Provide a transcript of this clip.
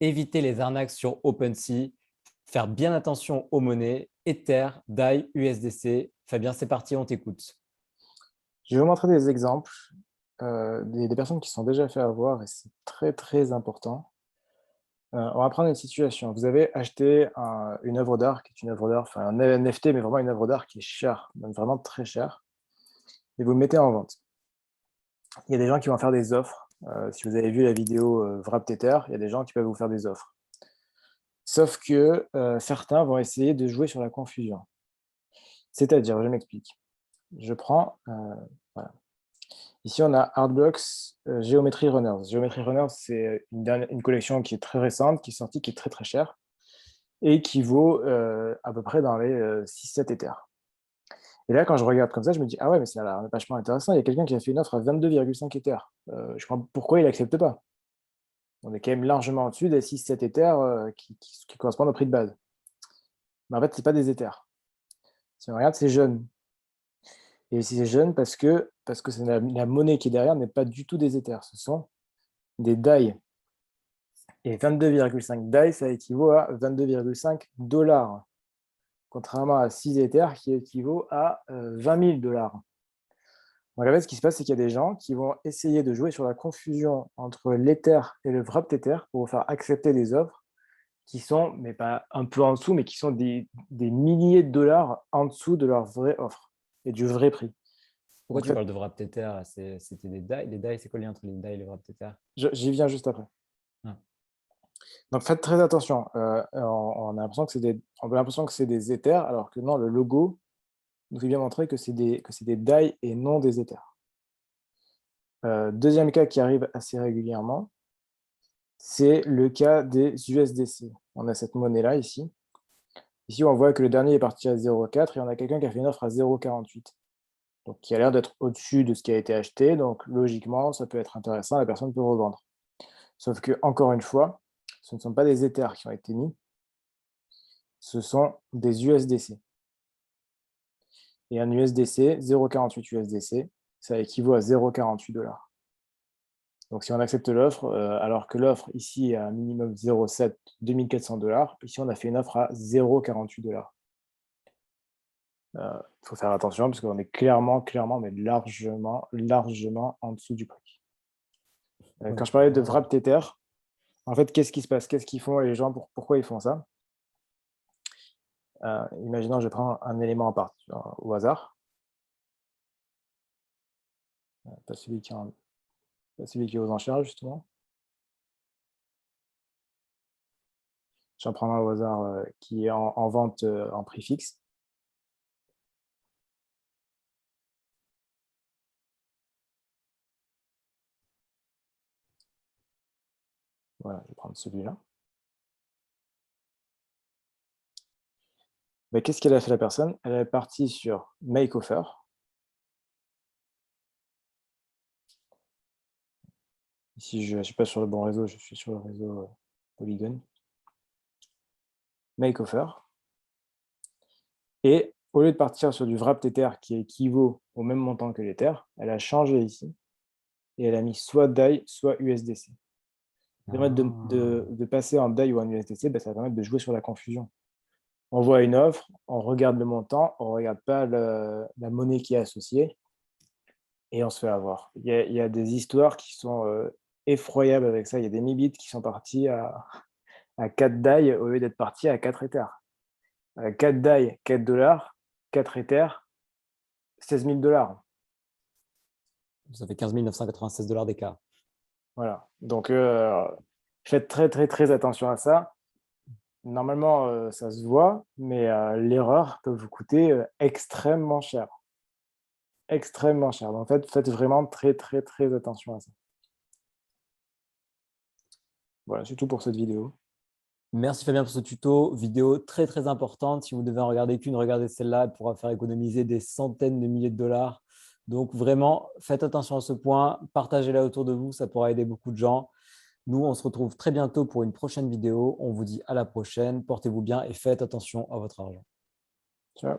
éviter les arnaques sur OpenSea, faire bien attention aux monnaies, Ether, DAI, USDC. Fabien, c'est parti, on t'écoute. Je vais vous montrer des exemples, des personnes qui se sont déjà fait avoir et c'est très, très important. On va prendre une situation. Vous avez acheté une œuvre d'art qui est une œuvre d'art, enfin un NFT, mais vraiment une œuvre d'art qui est chère, même vraiment très chère, et vous le mettez en vente. Il y a des gens qui vont faire des offres. Si vous avez vu la vidéo Wrap-Tether, il y a des gens qui peuvent vous faire des offres. Sauf que certains vont essayer de jouer sur la confusion. C'est-à-dire, je m'explique. Je prends, voilà. Ici, on a Artblocks Geometry Runners. Geometry Runners, c'est une collection qui est très récente, qui est sortie, qui est très très chère et qui vaut à peu près dans les 6-7 Ethers. Et là, quand je regarde comme ça, je me dis, ah ouais, mais ça a l'air vachement intéressant. Il y a quelqu'un qui a fait une offre à 22,5 Ethers. Je crois, pourquoi il n'accepte pas? On est quand même largement au-dessus des 6-7 Ethers qui correspondent au prix de base. Mais en fait, ce n'est pas des Ethers. Si on regarde, c'est jeune. Et c'est jeune parce que c'est la monnaie qui est derrière n'est pas du tout des Ethers. Ce sont des DAI. Et 22,5 DAI, ça équivaut à 22,5 $, contrairement à 6 Ethers qui équivaut à 20 000 $. Donc en fait, ce qui se passe, c'est qu'il y a des gens qui vont essayer de jouer sur la confusion entre l'Ether et le Wrap-Tether pour vous faire accepter des offres qui sont, mais pas un peu en dessous, mais qui sont des milliers de dollars en dessous de leur vraie offre et du vrai prix. Pourquoi Donc tu ça, parles de Wrap-Tether? C'était des DAI. Les DAI, c'est quoi le lien entre les DAI et les Wrap-Tether? j'y viens juste après. Ah. Donc faites très attention. On a l'impression on a l'impression que c'est des Ethers, alors que non, le logo nous fait bien montrer que c'est des DAI et non des Ethers. Deuxième cas qui arrive assez régulièrement, c'est le cas des USDC. On a cette monnaie-là ici. Ici, on voit que le dernier est parti à 0,4 et on a quelqu'un qui a fait une offre à 0,48. Donc, qui a l'air d'être au-dessus de ce qui a été acheté. Donc, logiquement, ça peut être intéressant, la personne peut revendre. Sauf que, encore une fois, ce ne sont pas des Ethers qui ont été mis, ce sont des USDC. Et un USDC, 0,48 USDC, ça équivaut à 0,48 $. Donc, si on accepte l'offre, alors que l'offre ici est à un minimum 0,7, 2400 $, ici, on a fait une offre à 0,48 $. Il faut faire attention parce qu'on est clairement, mais largement en dessous du prix. Quand je parlais de Wrap-Tether, en fait, qu'est-ce qui se passe? Qu'est-ce qu'ils font les gens? Pourquoi ils font ça? Imaginons, je prends un élément au hasard, pas celui qui est aux enchères, justement. J'en prends un au hasard qui est en vente en prix fixe. Voilà, je vais prendre celui-là. Mais qu'est-ce qu'elle a fait la personne? Elle est partie sur Make Offer. Ici, je ne suis pas sur le bon réseau, je suis sur le réseau Polygon. Make Offer. Et au lieu de partir sur du Wrap-Tether qui équivaut au même montant que l'Ether, elle a changé ici et elle a mis soit DAI, soit USDC. Permettre de passer en DAI ou en USDC, ça va permettre de jouer sur la confusion. On voit une offre, on regarde le montant, on ne regarde pas la monnaie qui est associée et on se fait avoir. Il y a des histoires qui sont effroyables avec ça. Il y a des Mibits qui sont partis à 4 DAI au lieu d'être partis à 4 Ethers. 4 DAI, 4 $, 4 Ethers, 16 000 $. Ça fait 15 996 $ d'écart. Voilà. Donc, faites très, très, très attention à ça. Normalement, ça se voit, mais l'erreur peut vous coûter extrêmement cher. Extrêmement cher. Donc, en fait, faites vraiment très, très, très attention à ça. Voilà, c'est tout pour cette vidéo. Merci Fabien pour ce tuto, vidéo très très importante. Si vous devez en regarder qu'une, regardez celle-là, elle pourra faire économiser des centaines de milliers de dollars. Donc vraiment, faites attention à ce point, partagez-la autour de vous, ça pourra aider beaucoup de gens. Nous, on se retrouve très bientôt pour une prochaine vidéo. On vous dit à la prochaine, portez-vous bien et faites attention à votre argent. Ciao.